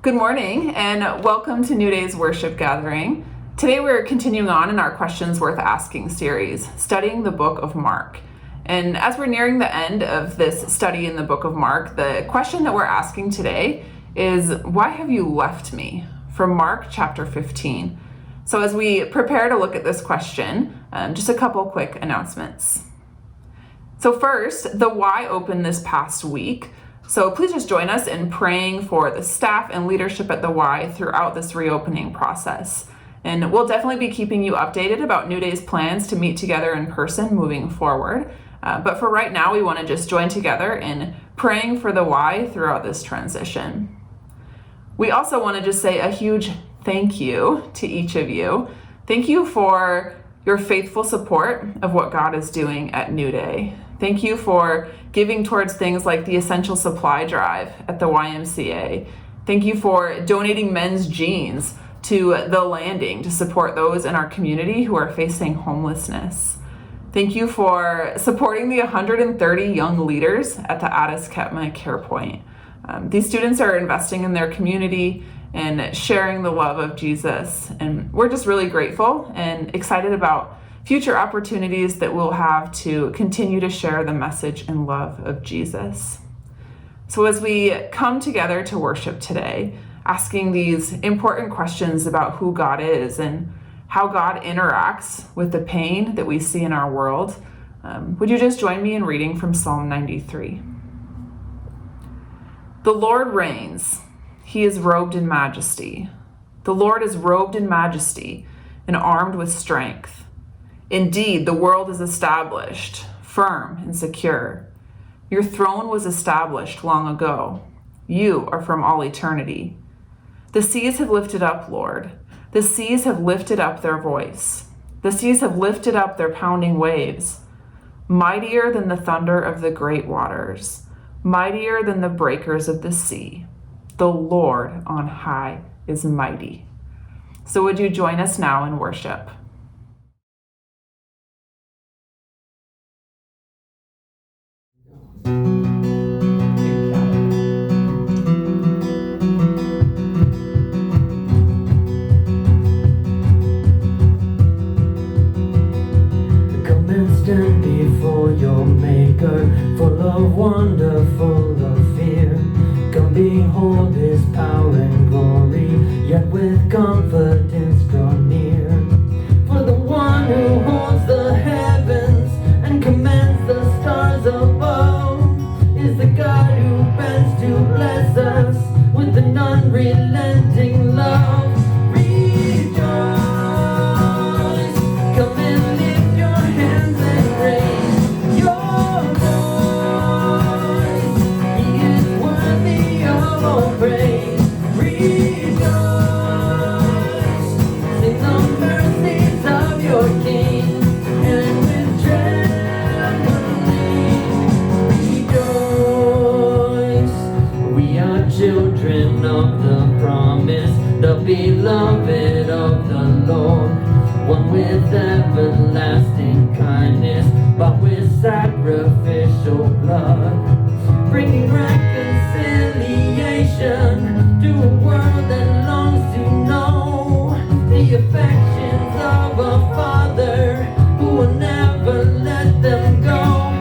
Good morning and welcome to New Day's worship gathering. Today we're continuing on in our Questions Worth Asking series, studying the book of Mark. And as we're nearing the end of this study in the book of Mark, the question that we're asking today is, why have you left me? From Mark chapter 15. So as we prepare to look at this question, just a couple quick announcements. So first, the why opened this past week. So please just join us in praying for the staff and leadership at the Y throughout this reopening process. And we'll definitely be keeping you updated about New Day's plans to meet together in person moving forward. But for right now, we want to just join together in praying for the Y throughout this transition. We also want to just say a huge thank you to each of you. Thank you for your faithful support of what God is doing at New Day. Thank you for giving towards things like the Essential Supply Drive at the YMCA. Thank you for donating men's jeans to The Landing to support those in our community who are facing homelessness. Thank you for supporting the 130 young leaders at the Addis Ketma Care Point. These students are investing in their community and sharing the love of Jesus. And we're just really grateful and excited about future opportunities that we'll have to continue to share the message and love of Jesus. So as we come together to worship today, asking these important questions about who God is and how God interacts with the pain that we see in our world, would you just join me in reading from Psalm 93? The Lord reigns. He is robed in majesty. The Lord is robed in majesty and armed with strength. Indeed, the world is established, firm and secure. Your throne was established long ago. You are from all eternity. The seas have lifted up, Lord. The seas have lifted up their voice. The seas have lifted up their pounding waves. Mightier than the thunder of the great waters, mightier than the breakers of the sea. The Lord on high is mighty. So would you join us now in worship? Stand before your maker, full of wonder, full of fear. Come behold his power and glory, yet with confidence draw near. For the one who holds the heavens and commands the stars above is the God who bends to bless us with an unrelenting love. Children of the promise, the beloved of the Lord, one with everlasting kindness, bought with sacrificial blood, bringing reconciliation to a world that longs to know the affections of a Father who will never let them go.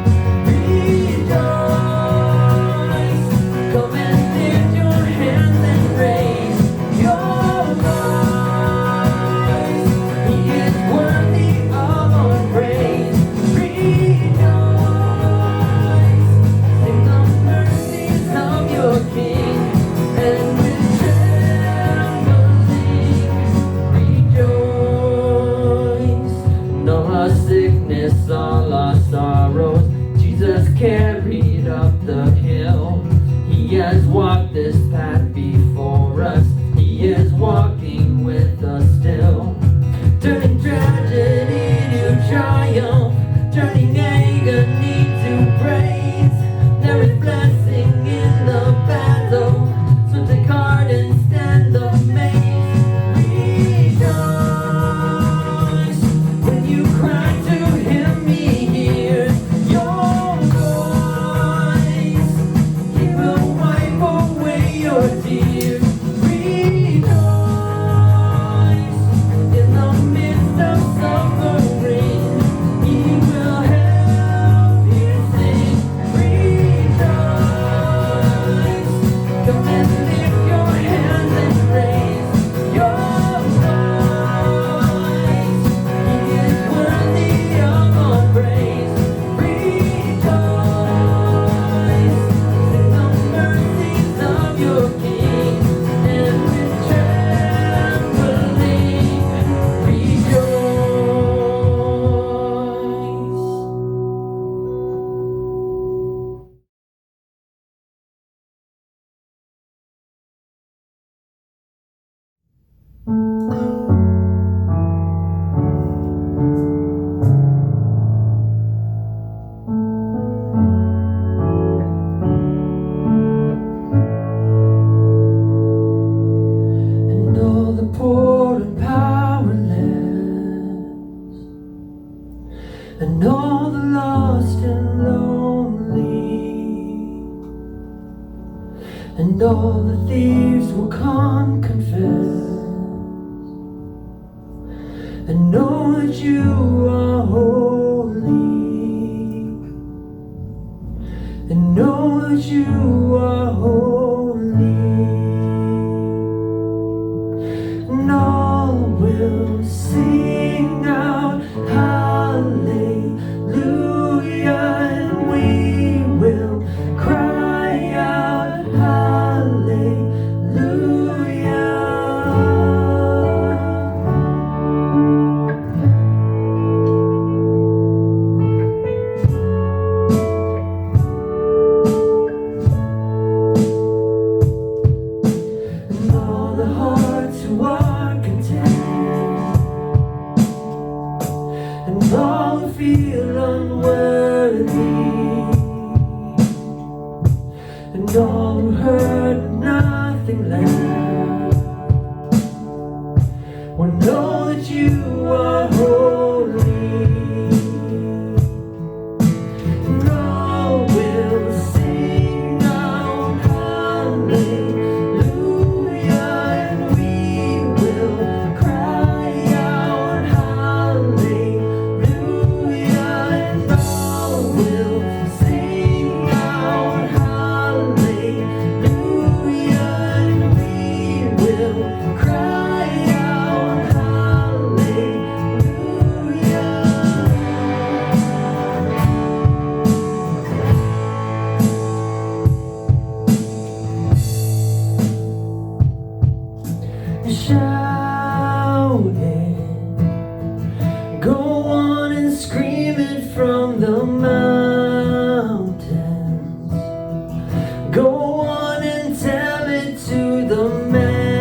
and all the lost and lonely, and all the thieves will come confess, and know that you are holy, and know that you are holy, and all will sing out hallelujah, and we will cry out hallelujah. And all the hearts who are content, and all who feel unworthy, and all who heard nothing left, will know that you are holy, and all will sing out hallelujah, and we will cry out hallelujah, and all will sing out hallelujah, and we will cry out hallelujah. Shout it, go on and scream it from the mountains, go on and tell it to the masses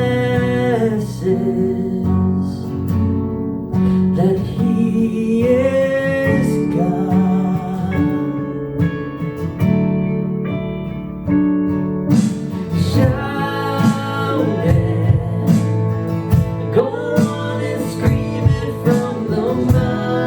that He is God. Shout it, go on and scream it from the mountains.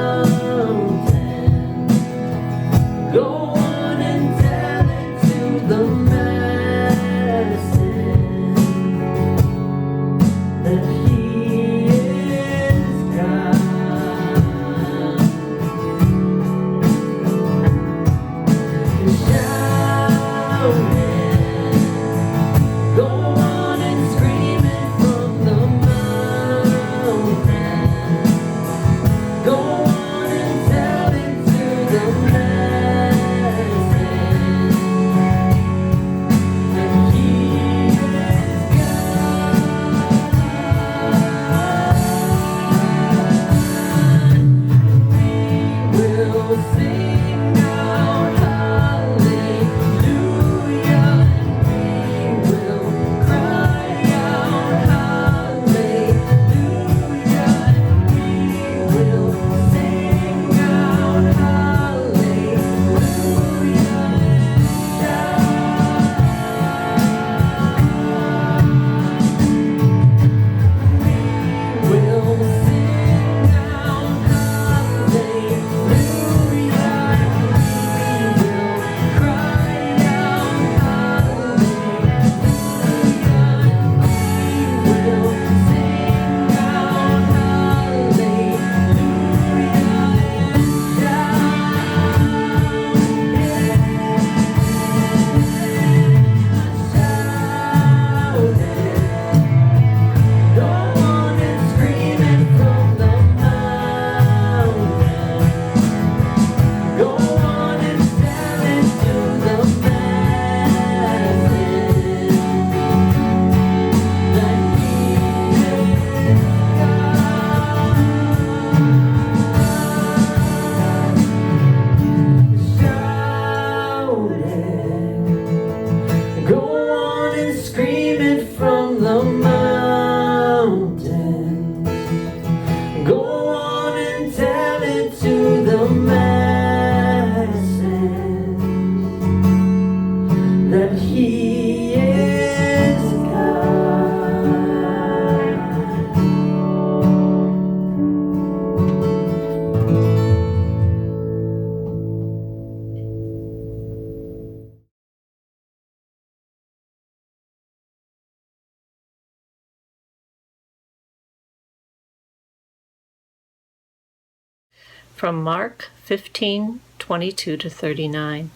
From Mark 15:22-39.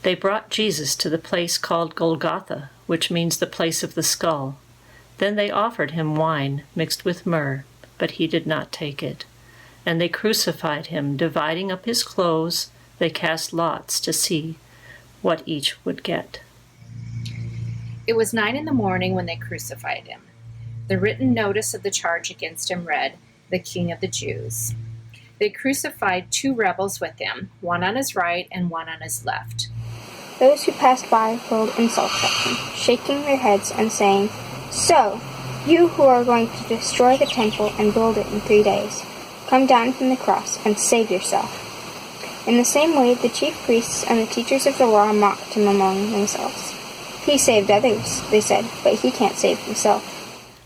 They brought Jesus to the place called Golgotha, which means the place of the skull. Then they offered him wine mixed with myrrh, but he did not take it. And they crucified him, dividing up his clothes. They cast lots to see what each would get. It was 9 a.m. when they crucified him. The written notice of the charge against him read, "The King of the Jews." They crucified 2 rebels with him, one on his right and one on his left. Those who passed by hurled insults at him, shaking their heads and saying, "So, you who are going to destroy the temple and build it in 3 days, come down from the cross and save yourself." In the same way, the chief priests and the teachers of the law mocked him among themselves. "He saved others," they said, "but he can't save himself.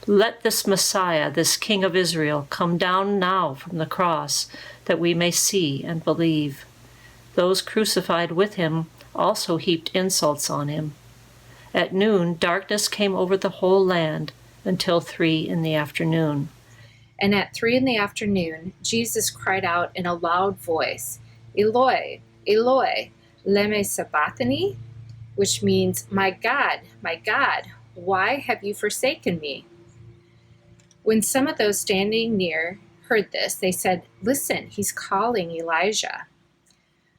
Let this Messiah, this King of Israel, come down now from the cross, that we may see and believe." Those crucified with him also heaped insults on him. At noon, darkness came over the whole land until 3 p.m. And at 3 p.m, Jesus cried out in a loud voice, "Eloi, Eloi, lema sabachthani?" which means, my God, why have you forsaken me?" When some of those standing near heard this, they said, "Listen, he's calling Elijah."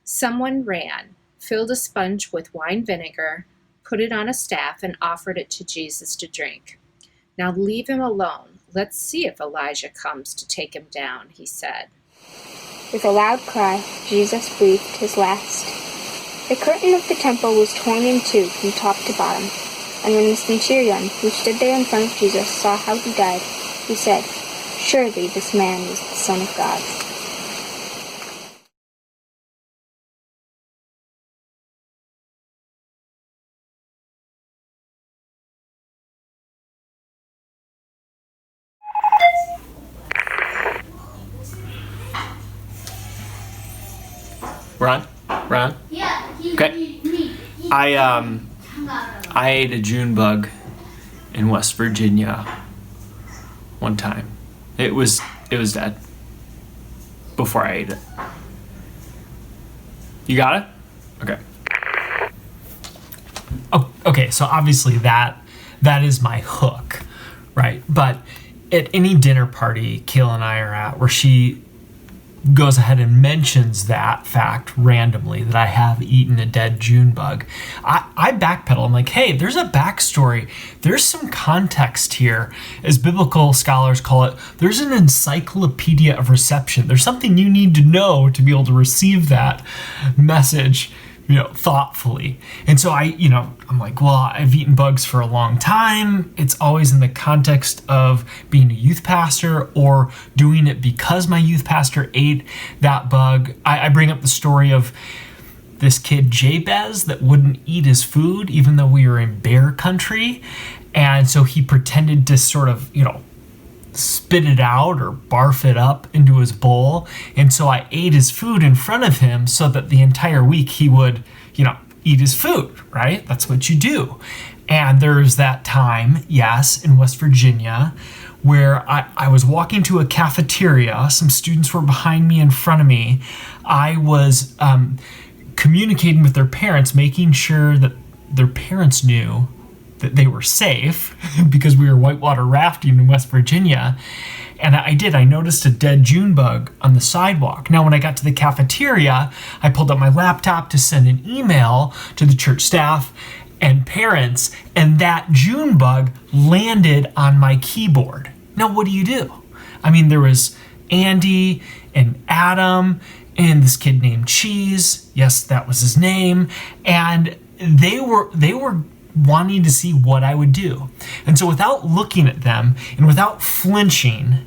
Someone ran, filled a sponge with wine vinegar, put it on a staff, and offered it to Jesus to drink. "Now leave him alone. Let's see if Elijah comes to take him down," he said. With a loud cry, Jesus breathed his last. The curtain of the temple was torn in two from top to bottom, and when the centurion, who stood there in front of Jesus, saw how he died, he said, "Surely this man is the Son of God." Ron? Yeah. Okay. I ate a June bug in West Virginia one time. It was dead before I ate it. You got it? Okay. Oh, okay, so obviously that is my hook, right? But at any dinner party Kayla and I are at where she goes ahead and mentions that fact randomly, that I have eaten a dead June bug, I backpedal. I'm like, hey, there's a backstory. There's some context here. As biblical scholars call it, there's an encyclopedia of reception. There's something you need to know to be able to receive that message, thoughtfully. And so I'm like, well, I've eaten bugs for a long time. It's always in the context of being a youth pastor or doing it because my youth pastor ate that bug. I bring up the story of this kid Jabez that wouldn't eat his food even though we were in bear country. And so he pretended to sort of, spit it out or barf it up into his bowl. And so I ate his food in front of him so that the entire week he would, eat his food, right? That's what you do. And there's that time, yes, in West Virginia, where I was walking to a cafeteria. Some students were behind me, in front of me. I was communicating with their parents, making sure that their parents knew that they were safe because we were whitewater rafting in West Virginia. And I noticed a dead June bug on the sidewalk. Now, when I got to the cafeteria, I pulled up my laptop to send an email to the church staff and parents, and that June bug landed on my keyboard. Now, what do? I mean, there was Andy and Adam and this kid named Cheese. Yes, that was his name. And they were wanting to see what I would do. And so without looking at them and without flinching,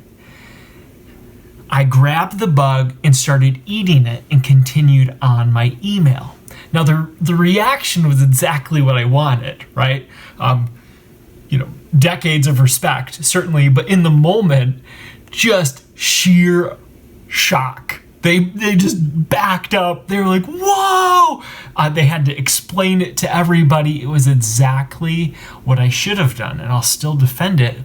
I grabbed the bug and started eating it and continued on my email. Now the reaction was exactly what I wanted, right? Decades of respect, certainly, but in the moment, just sheer shock. They just backed up. They were like, whoa! They had to explain it to everybody. It was exactly what I should have done, and I'll still defend it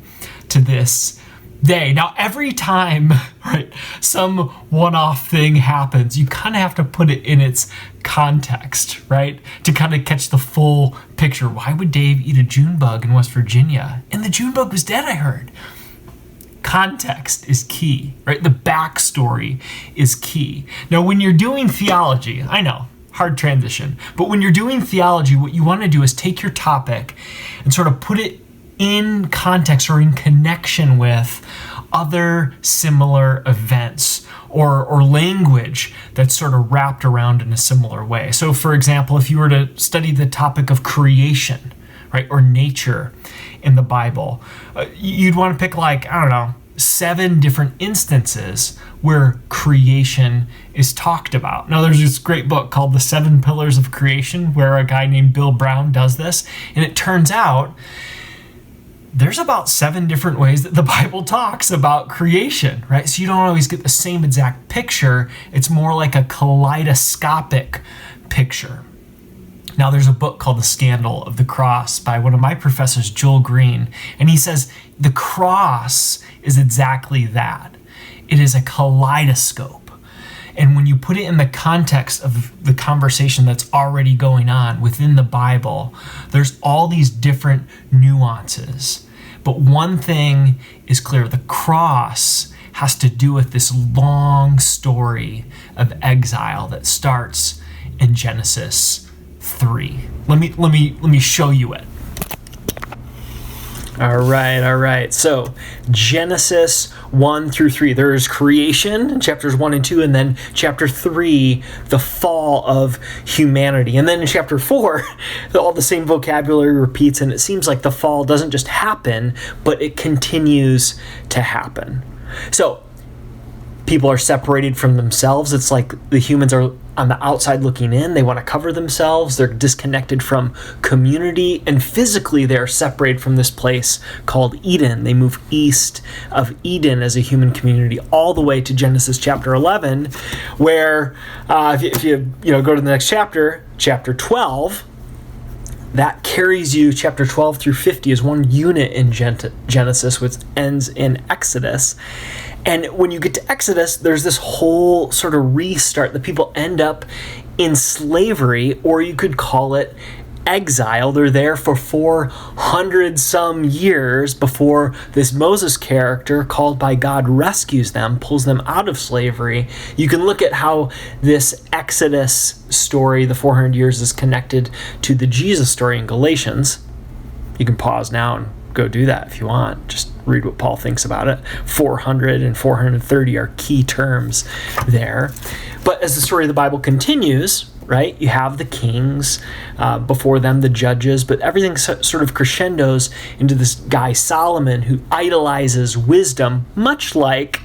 to this Now, every time, right, some one-off thing happens, you kind of have to put it in its context, right, to kind of catch the full picture. Why would Dave eat a June bug in West Virginia? And the June bug was dead, I heard. Context is key, right? The backstory is key. Now, when you're doing theology, I know, hard transition, but when you're doing theology, what you want to do is take your topic and sort of put it in context or in connection with other similar events or language that's sort of wrapped around in a similar way. So for example, if you were to study the topic of creation, right, or nature in the Bible, you'd want to pick 7 different instances where creation is talked about. Now, there's this great book called The 7 Pillars of Creation where a guy named Bill Brown does this, and it turns out there's about 7 different ways that the Bible talks about creation, right? So you don't always get the same exact picture. It's more like a kaleidoscopic picture. Now, there's a book called The Scandal of the Cross by one of my professors, Joel Green, and he says the cross is exactly that. It is a kaleidoscope. And when you put it in the context of the conversation that's already going on within the Bible, there's all these different nuances. But one thing is clear, the cross has to do with this long story of exile that starts in Genesis 3. Let me show you it. All right. So Genesis 1 through 3, there's creation in chapters 1 and 2, and then chapter 3, the fall of humanity. And then in chapter 4, all the same vocabulary repeats, and it seems like the fall doesn't just happen, but it continues to happen. So people are separated from themselves. It's like the humans are on the outside looking in. They want to cover themselves. They're disconnected from community, and physically they're separated from this place called Eden. They move east of Eden as a human community all the way to Genesis chapter 11, where if you go to the next chapter, chapter 12, that carries you, chapter 12 through 50 is one unit in Genesis, which ends in Exodus. And when you get to Exodus, there's this whole sort of restart. The people end up in slavery, or you could call it exile. They're there for 400 some years before this Moses character called by God rescues them, pulls them out of slavery. You can look at how this Exodus story, the 400 years, is connected to the Jesus story in Galatians. You can pause now and go do that if you want. Just read what Paul thinks about it. 400 and 430 are key terms there. But as the story of the Bible continues, right, you have the kings, before them the judges, but everything sort of crescendos into this guy Solomon who idolizes wisdom, much like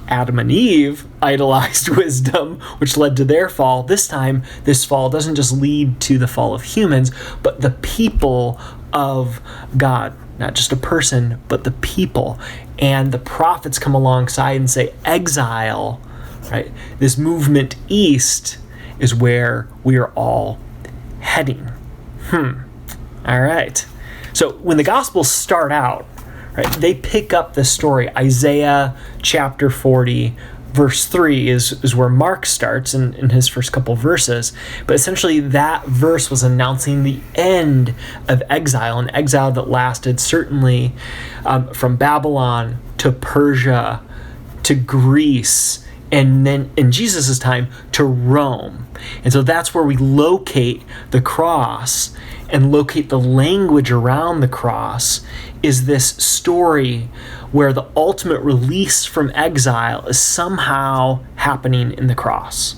Adam and Eve idolized wisdom, which led to their fall. This time, this fall doesn't just lead to the fall of humans, but the people of God. Not just a person, but the people. And the prophets come alongside and say, exile, right? This movement east is where we are all heading. All right. So when the Gospels start out, right, they pick up the story. Isaiah chapter 40, verse 3 is where Mark starts in his first couple verses. But essentially that verse was announcing the end of exile, an exile that lasted certainly from Babylon to Persia to Greece, and then in Jesus' time to Rome. And so that's where we locate the cross and locate the language around the cross, is this story where the ultimate release from exile is somehow happening in the cross.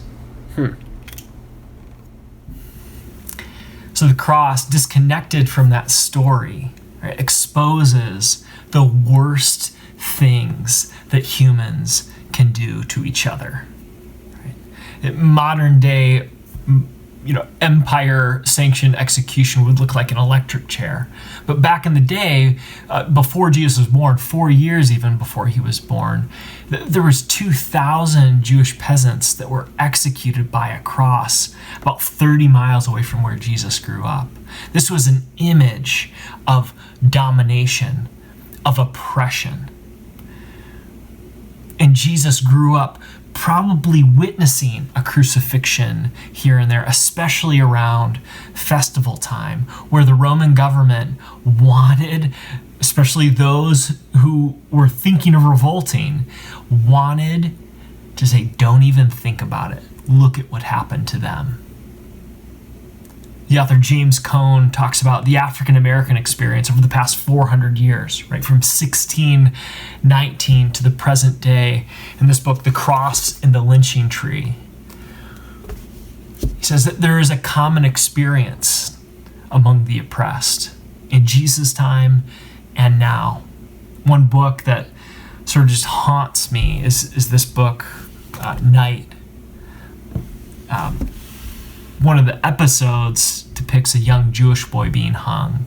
So the cross, disconnected from that story, right, exposes the worst things that humans can do to each other. Right? Modern day, empire-sanctioned execution would look like an electric chair. But back in the day, before Jesus was born, 4 years even before he was born, there was 2,000 Jewish peasants that were executed by a cross about 30 miles away from where Jesus grew up. This was an image of domination, of oppression. And Jesus grew up probably witnessing a crucifixion here and there, especially around festival time, where the Roman government wanted, especially those who were thinking of revolting, wanted to say, don't even think about it. Look at what happened to them. The author James Cone talks about the African American experience over the past 400 years, right, from 1619 to the present day, in this book, The Cross and the Lynching Tree. He says that there is a common experience among the oppressed in Jesus' time and now. One book that sort of just haunts me is this book, Night. One of the episodes depicts a young Jewish boy being hung,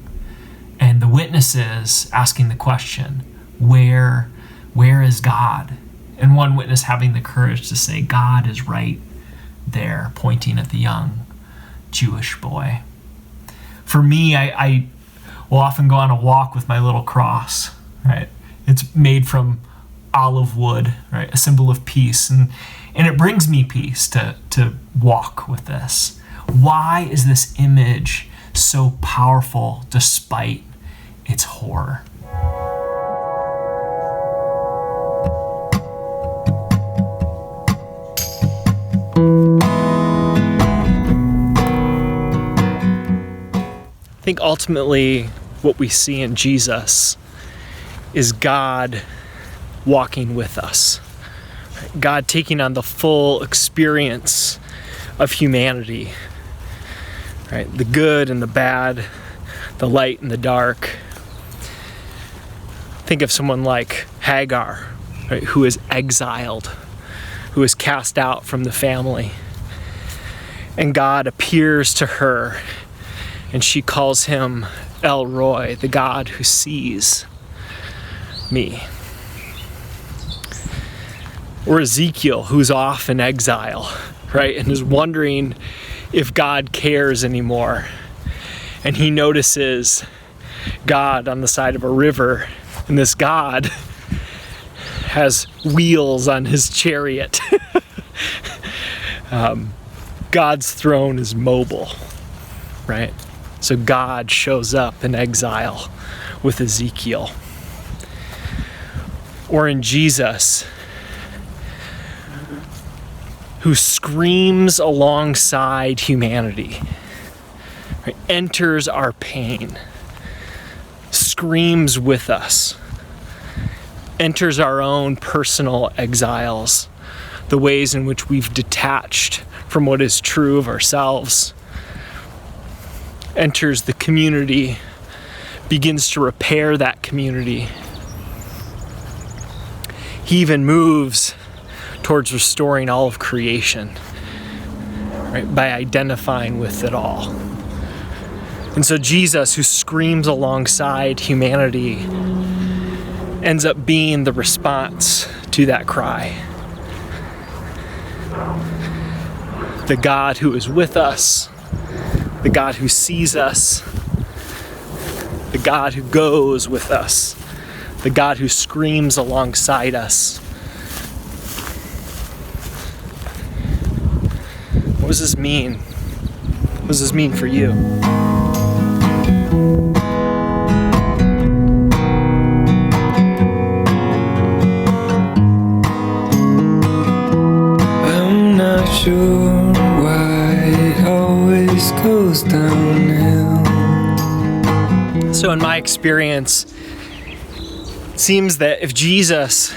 and the witnesses asking the question, where is God? And one witness having the courage to say, God is right there, pointing at the young Jewish boy. For me, I will often go on a walk with my little cross, right? It's made from olive wood, right? A symbol of peace. And it brings me peace to walk with this. Why is this image so powerful despite its horror? I think ultimately what we see in Jesus is God walking with us. God taking on the full experience of humanity, right? The good and the bad, the light and the dark. Think of someone like Hagar, right, who is exiled, who is cast out from the family. And God appears to her, and she calls him El Roi, the God who sees me. Or Ezekiel, who's off in exile, right, and is wondering if God cares anymore. And he notices God on the side of a river, and this God has wheels on his chariot. God's throne is mobile, right? So God shows up in exile with Ezekiel. Or in Jesus, who screams alongside humanity, right? Enters our pain, screams with us, enters our own personal exiles, the ways in which we've detached from what is true of ourselves, enters the community, begins to repair that community. He even moves towards restoring all of creation, right, by identifying with it all. And so Jesus, who screams alongside humanity, ends up being the response to that cry. The God who is with us, the God who sees us, the God who goes with us, the God who screams alongside us. What does this mean? What does this mean for you? I'm not sure why it always goes downhill. So in my experience, it seems that if Jesus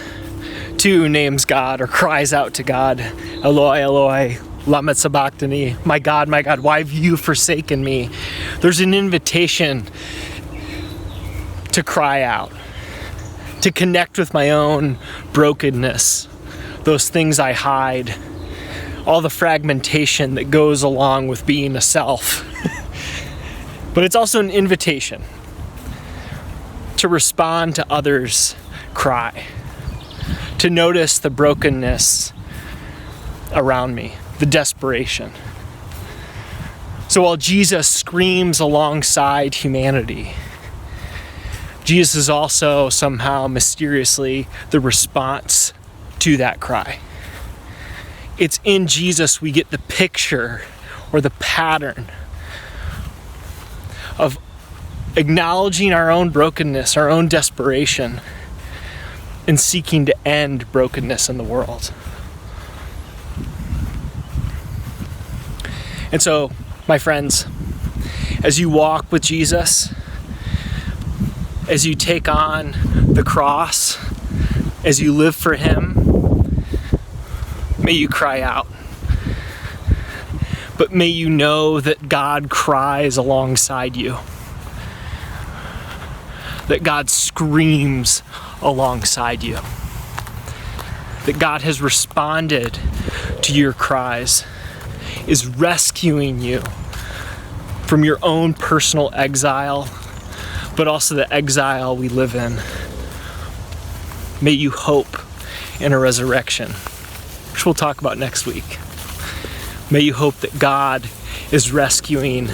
too names God or cries out to God, Eloi, Eloi, lama sabachthani, my God, why have you forsaken me? There's an invitation to cry out, to connect with my own brokenness, those things I hide, all the fragmentation that goes along with being a self. But it's also an invitation to respond to others' cry, to notice the brokenness around me, the desperation. So while Jesus screams alongside humanity, Jesus is also somehow mysteriously the response to that cry. It's in Jesus we get the picture or the pattern of acknowledging our own brokenness, our own desperation, and seeking to end brokenness in the world. And so, my friends, as you walk with Jesus, as you take on the cross, as you live for Him, may you cry out. But may you know that God cries alongside you. That God screams alongside you. That God has responded to your cries, is rescuing you from your own personal exile, but also the exile we live in. May you hope in a resurrection, which we'll talk about next week. May you hope that God is rescuing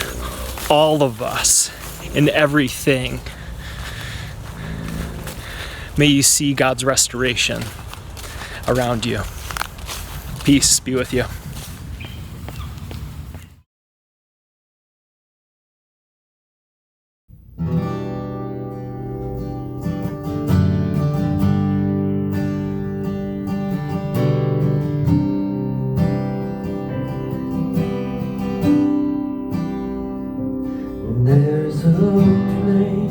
all of us in everything. May you see God's restoration around you. Peace be with you. There's a place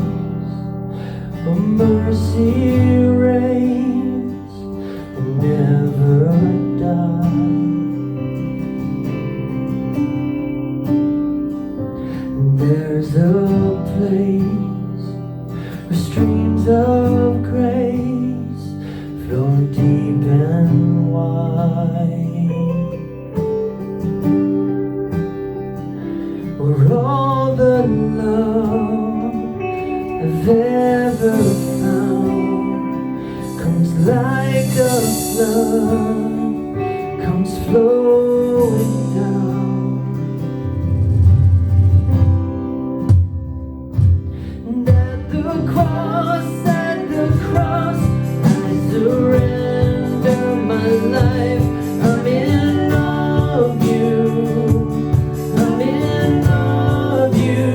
where mercy reigns and never dies. There's a place where streams of grace flow deep and wide. Where all the love I've ever found comes like a flood, comes flowing down. And at the cross, I surrender my life. I'm in awe of you. I'm in awe of you.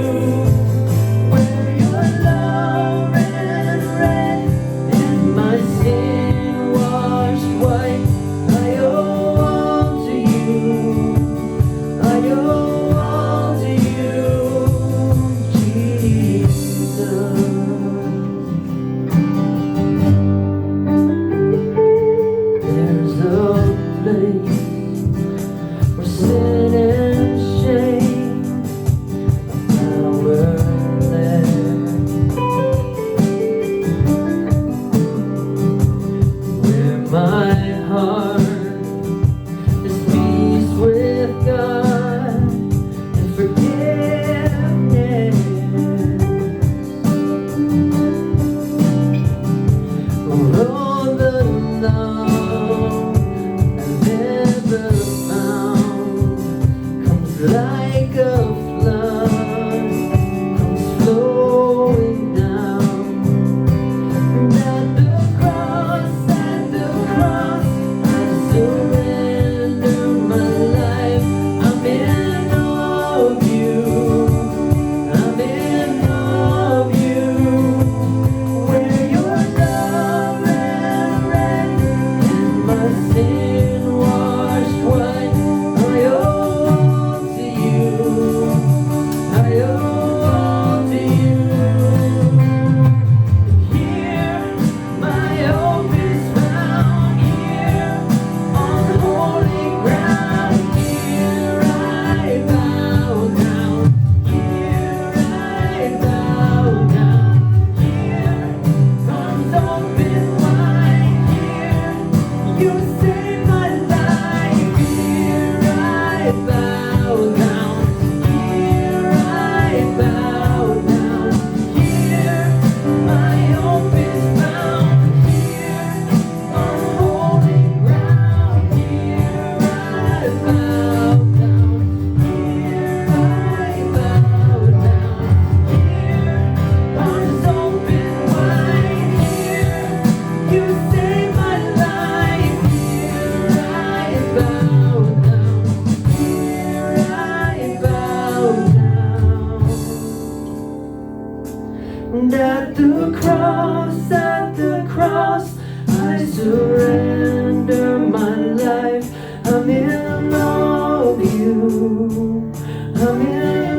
Where your love ran red and my sin washed white. I owe all to you. at the cross, I surrender my life. I'm in love with you. I'm in